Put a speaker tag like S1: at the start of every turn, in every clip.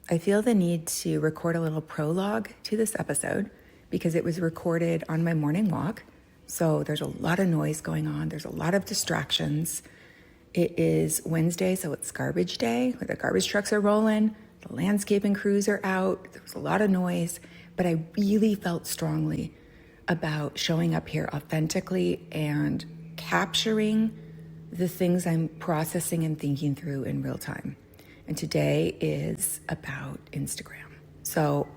S1: I feel the need to record a little prologue to this episode because it was recorded on my morning walk. So there's a lot of noise going on. There's a lot of distractions. It is Wednesday, so it's garbage day, where the garbage trucks are rolling, the landscaping crews are out. There was a lot of noise, but I really felt strongly about showing up here authentically and capturing the things I'm processing and thinking through in real time. And today is about Instagram. So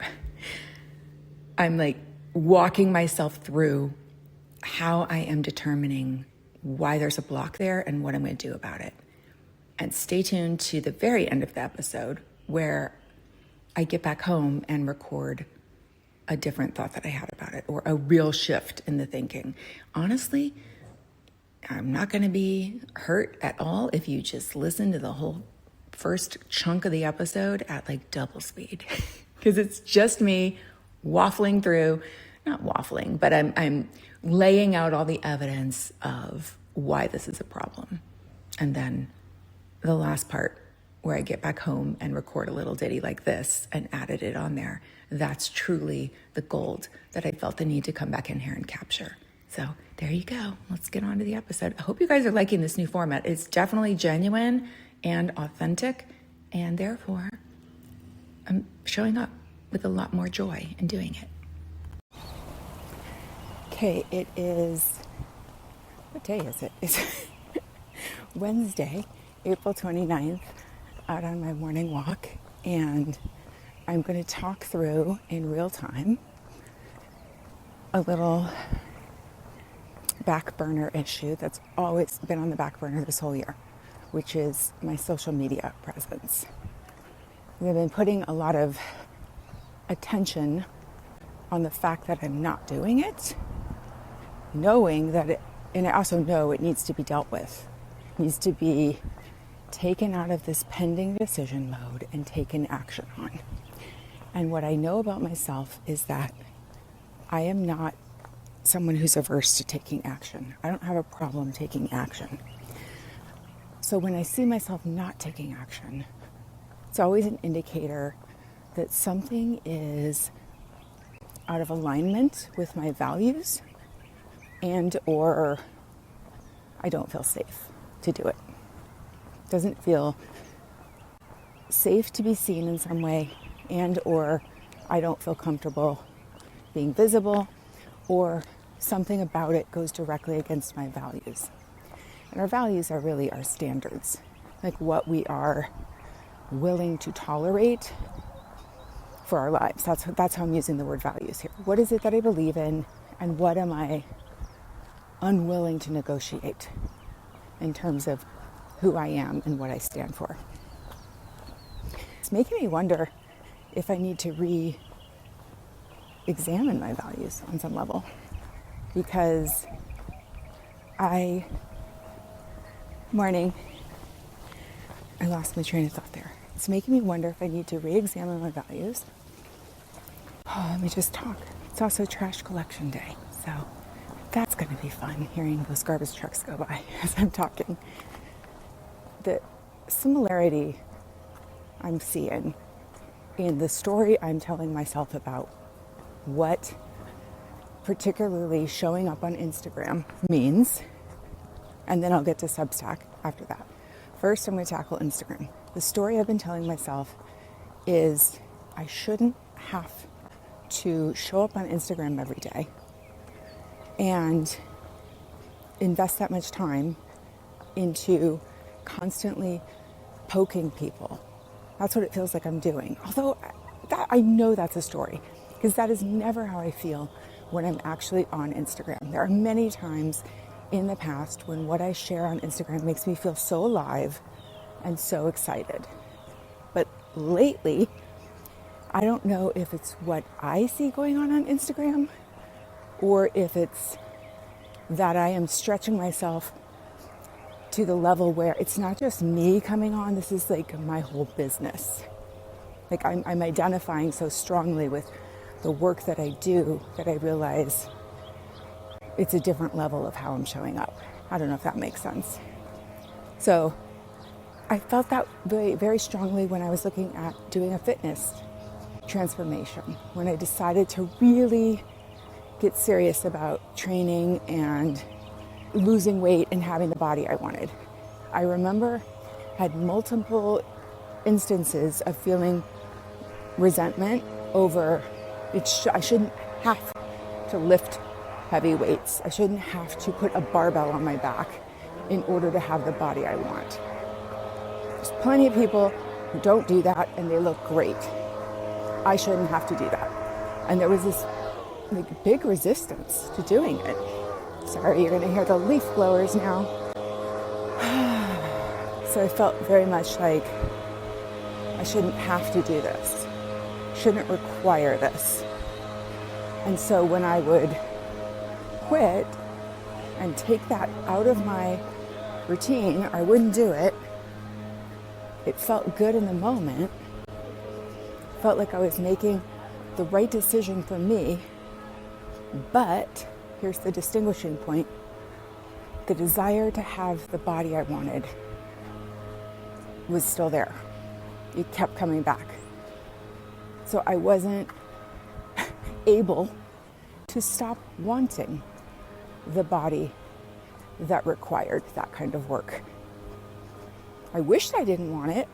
S1: I'm like walking myself through how I am determining why there's a block there and what I'm going to do about it. And stay tuned to the very end of the episode where I get back home and record a different thought that I had about it, or a real shift in the thinking. Honestly, I'm not going to be hurt at all if you just listen to the whole first chunk of the episode at like double speed, because it's just me waffling through, not waffling, but I'm laying out all the evidence of why this is a problem. And then the last part where I get back home and record a little ditty like this and added it on there, that's truly the gold that I felt the need to come back in here and capture. So there you go. Let's get on to the episode. I hope you guys are liking this new format. It's definitely genuine and authentic, and therefore I'm showing up with a lot more joy in doing it. Okay, it is, what day is it? It's Wednesday, April 29th, out on my morning walk, and I'm going to talk through in real time a little back burner issue that's always been on the back burner this whole year, which is my social media presence. I've been putting a lot of attention on the fact that I'm not doing it, knowing that it, and I also know it needs to be dealt with. It needs to be taken out of this pending decision mode and taken action on. And what I know about myself is that I am not someone who's averse to taking action. I don't have a problem taking action. So when I see myself not taking action, it's always an indicator that something is out of alignment with my values, and or I don't feel safe to do it. It doesn't feel safe to be seen in some way, and or I don't feel comfortable being visible, or something about it goes directly against my values. And our values are really our standards, like what we are willing to tolerate for our lives. That's how I'm using the word values here. What is it that I believe in, and what am I unwilling to negotiate in terms of who I am and what I stand for? It's making me wonder if I need to re-examine my values on some level, because I lost my train of thought there. It's making me wonder if I need to re-examine my values. Oh, let me just talk. It's also trash collection day, so that's going to be fun, hearing those garbage trucks go by as I'm talking. The similarity I'm seeing in the story I'm telling myself about what particularly showing up on Instagram means, and then I'll get to Substack after that. First, I'm going to tackle Instagram. The story I've been telling myself is I shouldn't have to show up on Instagram every day and invest that much time into constantly poking people. That's what it feels like I'm doing. Although I know that's a story, because that is never how I feel when I'm actually on Instagram. There are many times in the past when what I share on Instagram makes me feel so alive and so excited. But lately, I don't know if it's what I see going on Instagram, or if it's that I am stretching myself to the level where it's not just me coming on, this is like my whole business. Like I'm identifying so strongly with the work that I do that I realize it's a different level of how I'm showing up. I don't know if that makes sense. So I felt that very, very strongly when I was looking at doing a fitness transformation, when I decided to really get serious about training and losing weight and having the body I wanted. I remember had multiple instances of feeling resentment over I shouldn't have to lift heavy weights. I shouldn't have to put a barbell on my back in order to have the body I want. There's plenty of people who don't do that and they look great. I shouldn't have to do that. And there was this big resistance to doing it. Sorry, you're gonna hear the leaf blowers now. So I felt very much like I shouldn't have to do this, shouldn't require this. And so when I would quit and take that out of my routine, I wouldn't do it. It felt good in the moment. Felt like I was making the right decision for me. But here's the distinguishing point. The desire to have the body I wanted was still there. It kept coming back. So I wasn't able to stop wanting the body that required that kind of work. I wished I didn't want it,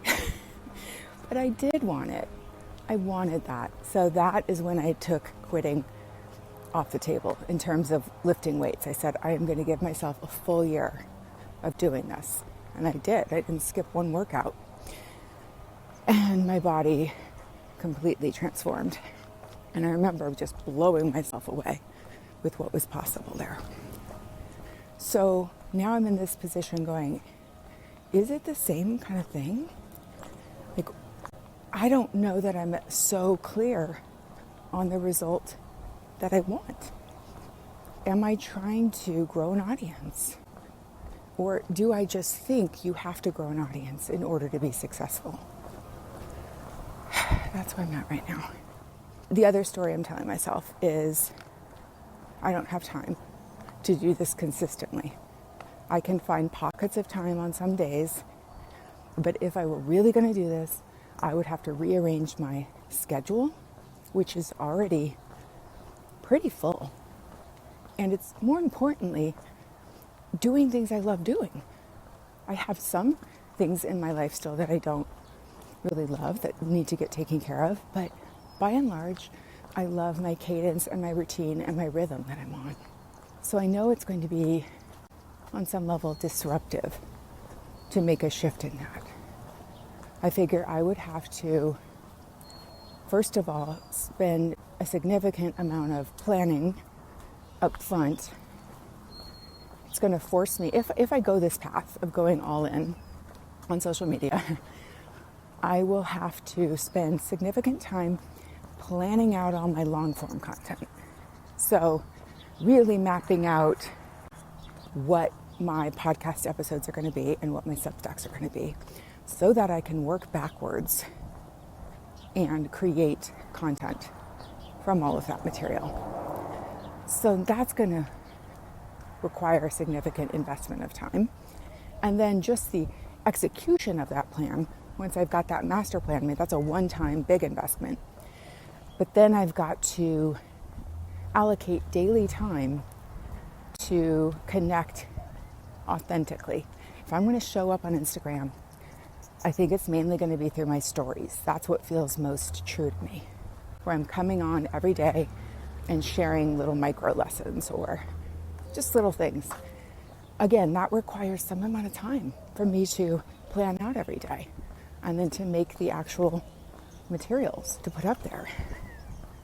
S1: but I did want it. I wanted that. So that is when I took quitting off the table in terms of lifting weights. I said, I am going to give myself a full year of doing this. And I did. I didn't skip one workout. And my body completely transformed. And I remember just blowing myself away with what was possible there. So now I'm in this position going, is it the same kind of thing? Like, I don't know that I'm so clear on the result that I want. Am I trying to grow an audience? Or do I just think you have to grow an audience in order to be successful? That's where I'm at right now. The other story I'm telling myself is I don't have time to do this consistently. I can find pockets of time on some days, but if I were really going to do this, I would have to rearrange my schedule, which is already pretty full. And it's more importantly, doing things I love doing. I have some things in my life still that I don't really love that need to get taken care of, but by and large, I love my cadence and my routine and my rhythm that I'm on. So I know it's going to be on some level disruptive to make a shift in that. I figure I would have to, first of all, spend a significant amount of planning up front. It's going to force me, if I go this path of going all in on social media, I will have to spend significant time planning out all my long form content. So really mapping out what my podcast episodes are going to be and what my Substacks are going to be so that I can work backwards and create content from all of that material. So that's going to require a significant investment of time. And then just the execution of that plan, once I've got that master plan made, that's a one-time big investment. But then I've got to allocate daily time to connect authentically. If I'm going to show up on Instagram, I think it's mainly going to be through my stories. That's what feels most true to me, where I'm coming on every day and sharing little micro lessons or just little things. Again, that requires some amount of time for me to plan out every day and then to make the actual materials to put up there.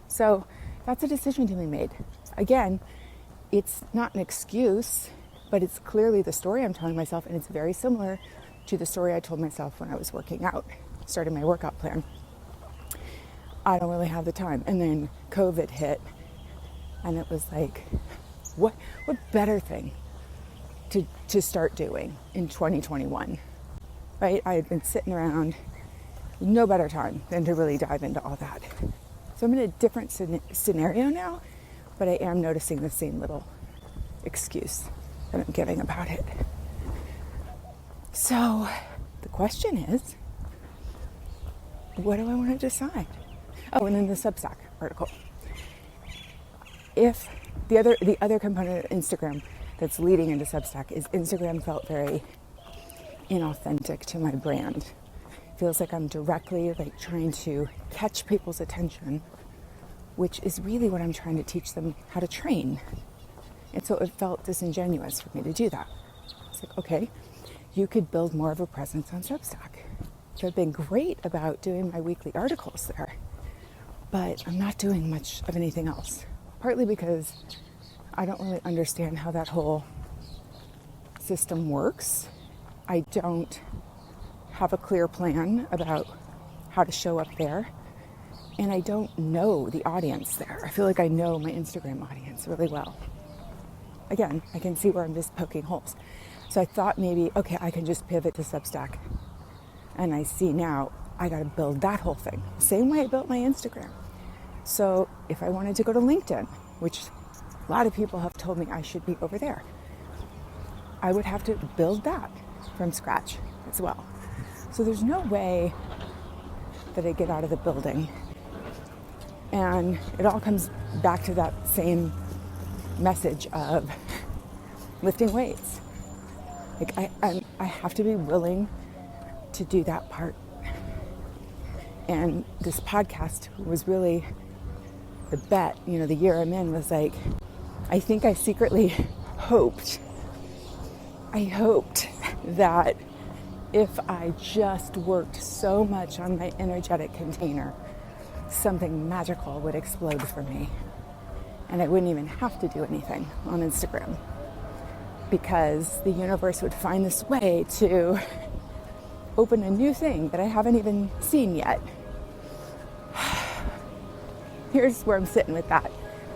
S1: So that's a decision to be made. Again, it's not an excuse, but it's clearly the story I'm telling myself, and it's very similar to the story I told myself when I was working out, starting my workout plan. I don't really have the time. And then COVID hit, and it was like, what better thing to start doing in 2021, right? I had been sitting around, no better time than to really dive into all that. So I'm in a different scenario now, but I am noticing the same little excuse that I'm giving about it. So The question is, what do I want to decide? Oh, and then the Substack article. If the other component of Instagram that's leading into Substack is Instagram felt very inauthentic to my brand. Feels like I'm directly trying to catch people's attention, which is really what I'm trying to teach them how to train. And so it felt disingenuous for me to do that. It's like, okay, you could build more of a presence on Substack. So I've been great about doing my weekly articles there, but I'm not doing much of anything else. Partly because I don't really understand how that whole system works. I don't have a clear plan about how to show up there. And I don't know the audience there. I feel like I know my Instagram audience really well. Again, I can see where I'm just poking holes. So I thought maybe, okay, I can just pivot to Substack. And I see now I got to build that whole thing. Same way I built my Instagram. So if I wanted to go to LinkedIn, which a lot of people have told me I should be over there, I would have to build that from scratch as well. So there's no way that I get out of the building. And it all comes back to that same message of lifting weights. I have to be willing to do that part. And this podcast was really the bet, the year I'm in was I think I secretly hoped that if I just worked so much on my energetic container, something magical would explode for me. And I wouldn't even have to do anything on Instagram because the universe would find this way to open a new thing that I haven't even seen yet. Here's where I'm sitting with that.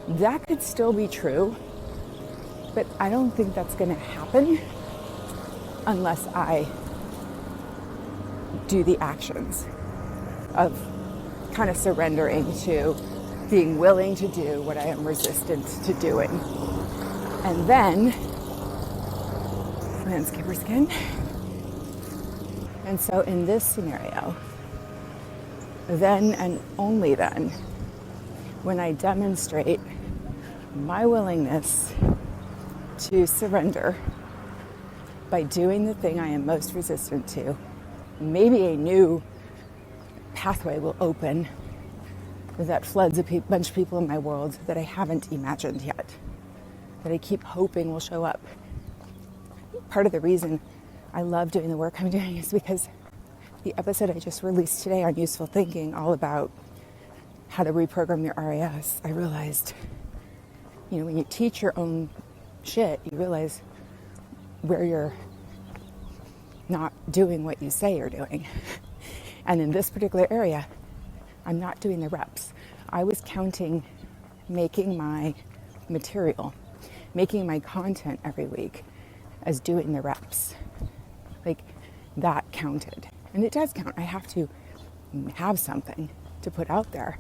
S1: That could still be true, but I don't think that's going to happen unless I do the actions of kind of surrendering to being willing to do what I am resistant to doing. And then, landscaper skin. And so in this scenario, then and only then, when I demonstrate my willingness to surrender by doing the thing I am most resistant to, maybe a new pathway will open that floods a bunch of people in my world that I haven't imagined yet, that I keep hoping will show up. Part of the reason I love doing the work I'm doing is because the episode I just released today on useful thinking, all about how to reprogram your RAS, I realized, when you teach your own shit, you realize where you're not doing what you say you're doing. And in this particular area, I'm not doing the reps. I was counting making my material, making my content every week as doing the reps. That counted. And it does count. I have to have something to put out there.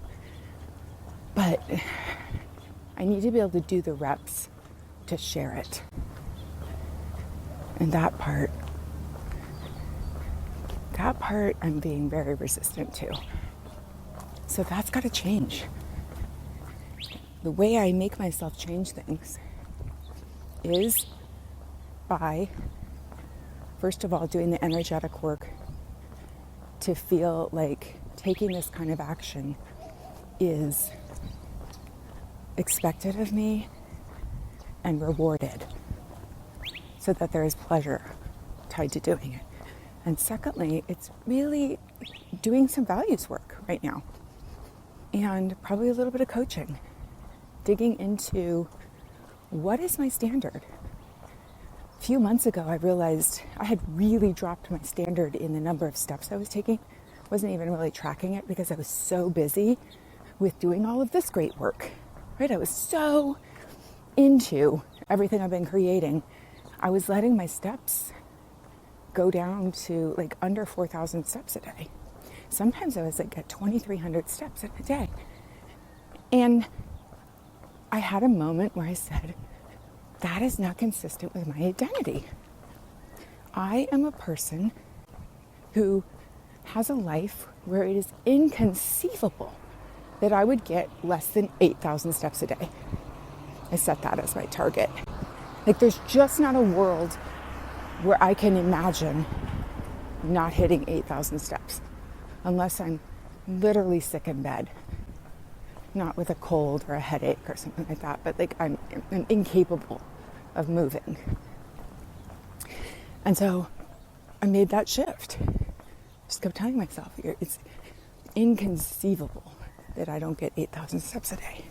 S1: But I need to be able to do the reps to share it. And that part I'm being very resistant to. So that's got to change. The way I make myself change things is by, first of all, doing the energetic work to feel like taking this kind of action is expected of me and rewarded, so that there is pleasure tied to doing it. And secondly, it's really doing some values work right now, and probably a little bit of coaching, digging into what is my standard. A few months ago, I realized I had really dropped my standard in the number of steps I was taking. Wasn't even really tracking it because I was so busy with doing all of this great work, right? I was so into everything I've been creating. I was letting my steps go down to under 4,000 steps a day. Sometimes I was at 2,300 steps in a day. And I had a moment where I said, that is not consistent with my identity. I am a person who has a life where it is inconceivable that I would get less than 8,000 steps a day. I set that as my target. Like, there's just not a world where I can imagine not hitting 8,000 steps unless I'm literally sick in bed. Not with a cold or a headache or something like that, but like I'm incapable of moving. And so I made that shift. Just kept telling myself, it's inconceivable that I don't get 8,000 steps a day.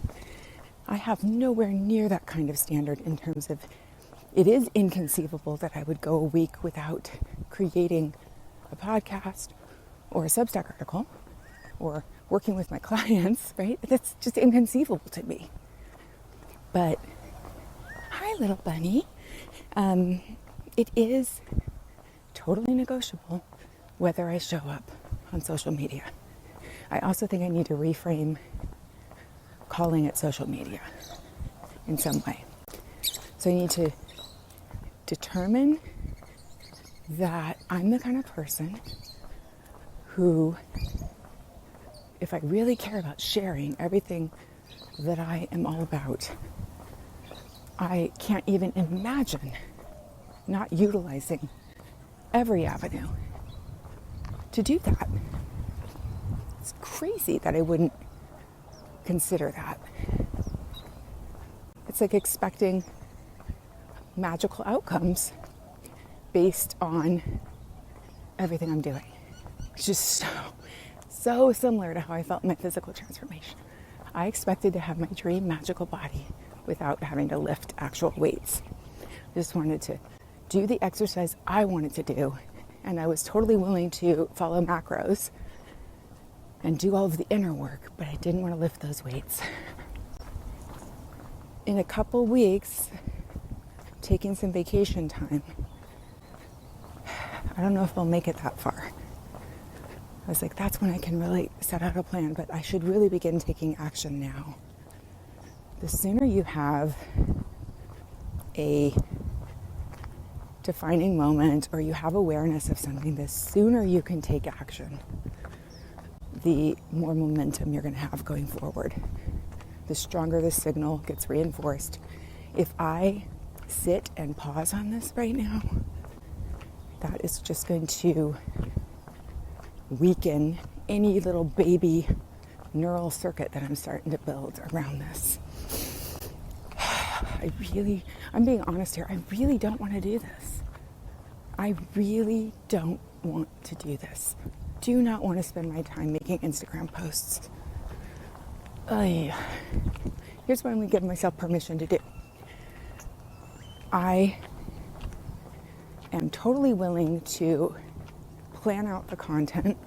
S1: I have nowhere near that kind of standard in terms of, it is inconceivable that I would go a week without creating a podcast or a Substack article or working with my clients, right? That's just inconceivable to me. But, hi little bunny. It is totally negotiable whether I show up on social media. I also think I need to reframe calling it social media in some way. So I need to determine that I'm the kind of person who, if I really care about sharing everything that I am all about, I can't even imagine not utilizing every avenue to do that. It's crazy that I wouldn't consider that. It's like expecting magical outcomes based on everything I'm doing. It's just so similar to how I felt in my physical transformation. I expected to have my dream magical body without having to lift actual weights. I just wanted to do the exercise I wanted to do, and I was totally willing to follow macros and do all of the inner work, but I didn't want to lift those weights. In a couple weeks, taking some vacation time, I don't know if I'll make it that far. I was like, that's when I can really set out a plan, but I should really begin taking action now. The sooner you have a defining moment or you have awareness of something, the sooner you can take action, the more momentum you're going to have going forward. The stronger the signal gets reinforced. If I sit and pause on this right now, that is just going to weaken any little baby neural circuit that I'm starting to build around this. I'm being honest here, I really don't want to do this. I really don't want to do this. Do not want to spend my time making Instagram posts. Here's what I'm going to give myself permission to do. I am totally willing to plan out the content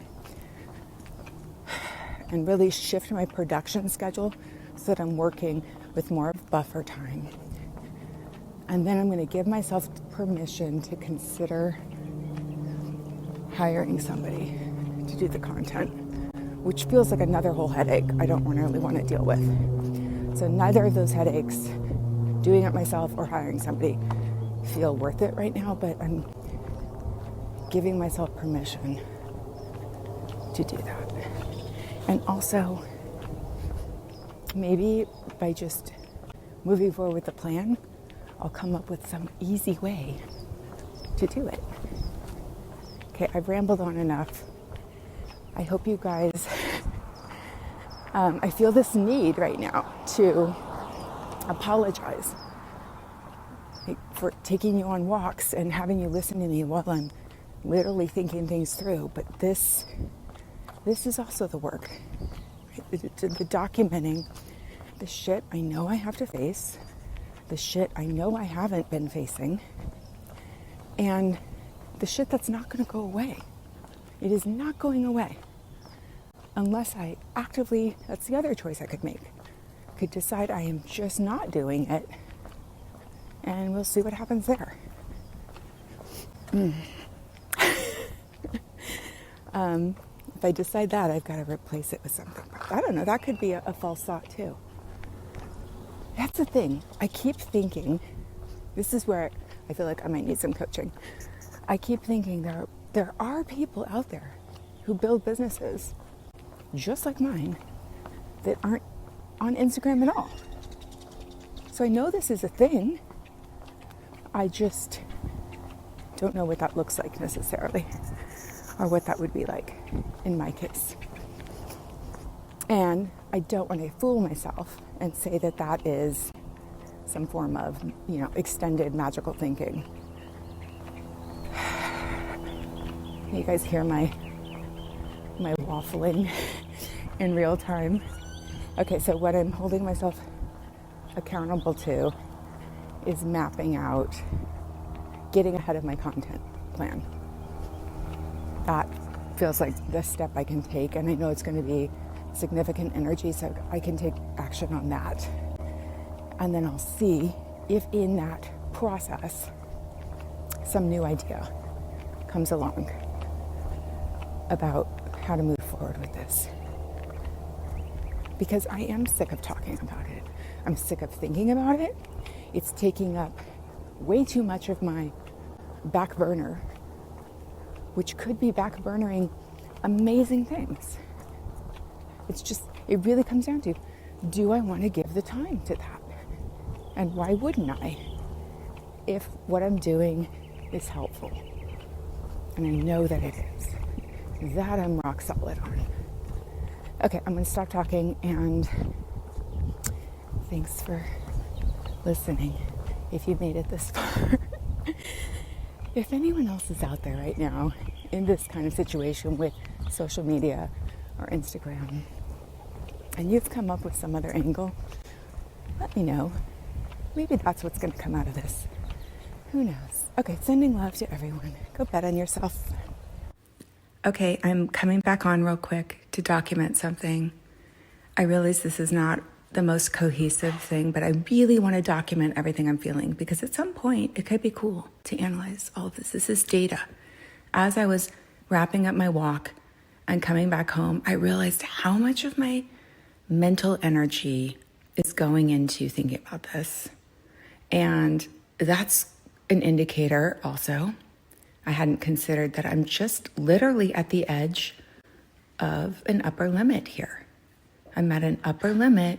S1: and really shift my production schedule so that I'm working with more of buffer time. And then I'm going to give myself permission to consider hiring somebody to do the content, which feels like another whole headache I don't really want to deal with. So neither of those headaches, doing it myself or hiring somebody, feel worth it right now, but I'm giving myself permission to do that. And also, maybe by just moving forward with the plan, I'll come up with some easy way to do it. Okay, I've rambled on enough. I hope you guys, I feel this need right now to apologize for taking you on walks and having you listen to me while I'm literally thinking things through. But this is also the work. The documenting the shit I know I have to face, the shit I know I haven't been facing, and the shit that's not going to go away. It is not going away unless I actively, that's the other choice I could make. I could decide I am just not doing it, and we'll see what happens there. If I decide that, I've got to replace it with something. I don't know, that could be a false thought too. That's the thing. I keep thinking, this is where I feel like I might need some coaching. I keep thinking there are there are people out there who build businesses just like mine that aren't on Instagram at all. So I know this is a thing. I just don't know what that looks like necessarily, or what that would be like in my case. And I don't want to fool myself and say that that is some form of, extended magical thinking. You guys hear my waffling in real time. Okay, so what I'm holding myself accountable to is mapping out, getting ahead of my content plan. That feels like the step I can take, and I know it's going to be significant energy, so I can take action on that. And then I'll see if in that process some new idea comes along about how to move forward with this. Because I am sick of talking about it. I'm sick of thinking about it. It's taking up way too much of my back burner, which could be back burnering amazing things. It really comes down to, do I want to give the time to that? And why wouldn't I, if what I'm doing is helpful? And I know that it is. That I'm rock solid on. Okay, I'm going to stop talking, and thanks for listening. If you made it this far. If anyone else is out there right now in this kind of situation with social media or Instagram, and you've come up with some other angle, let me know. Maybe that's what's going to come out of this. Who knows? Okay, sending love to everyone. Go bet on yourself. Okay, I'm coming back on real quick to document something. I realize this is not the most cohesive thing, but I really want to document everything I'm feeling, because at some point it could be cool to analyze all of this. This is data. As I was wrapping up my walk and coming back home, I realized how much of my mental energy is going into thinking about this. And that's an indicator also. I hadn't considered that I'm just literally at the edge of an upper limit here. I'm at an upper limit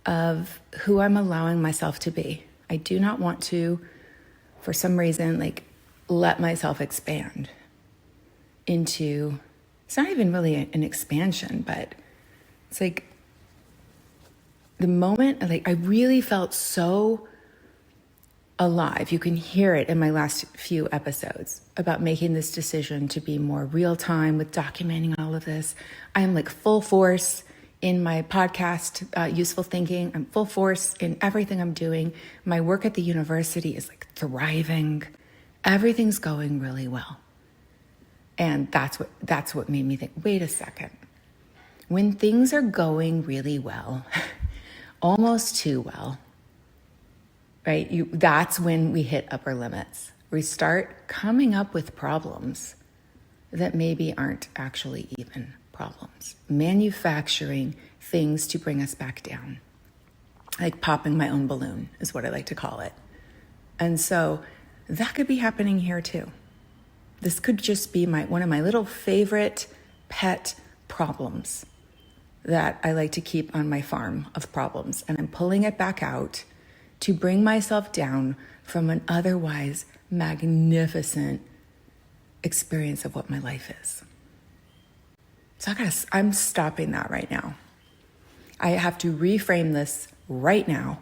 S1: of who I'm allowing myself to be. I do not want to, for some reason, let myself expand into, it's not even really an expansion, but it's like the moment, I really felt so alive. You can hear it in my last few episodes about making this decision to be more real time with documenting all of this. I am full force in my podcast, Useful Thinking. I'm full force in everything I'm doing. My work at the university is thriving. Everything's going really well. And that's what made me think, wait a second. When things are going really well, almost too well, right? That's when we hit upper limits. We start coming up with problems that maybe aren't actually even problems. Manufacturing things to bring us back down. Like popping my own balloon is what I like to call it. And so that could be happening here too. This could just be one of my little favorite pet problems that I like to keep on my farm of problems. And I'm pulling it back out to bring myself down from an otherwise magnificent experience of what my life is. So I'm stopping that right now. I have to reframe this right now.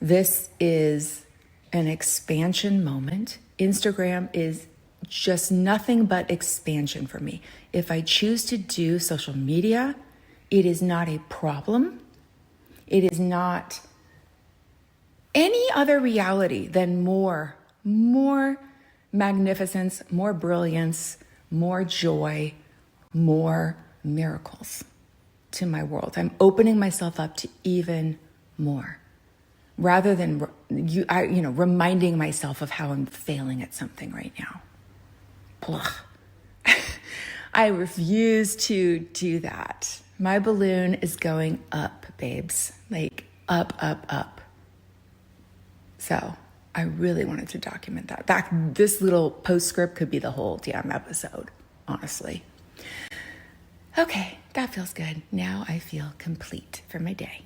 S1: This is an expansion moment. Instagram is just nothing but expansion for me. If I choose to do social media, it is not a problem. It is not any other reality than more magnificence, more brilliance, more joy, more miracles to my world. I'm opening myself up to even more, rather than reminding myself of how I'm failing at something right now. Ugh. I refuse to do that. My balloon is going up, babes, up, up, up. So I really wanted to document that. This little postscript could be the whole damn episode, honestly. Okay, that feels good. Now I feel complete for my day.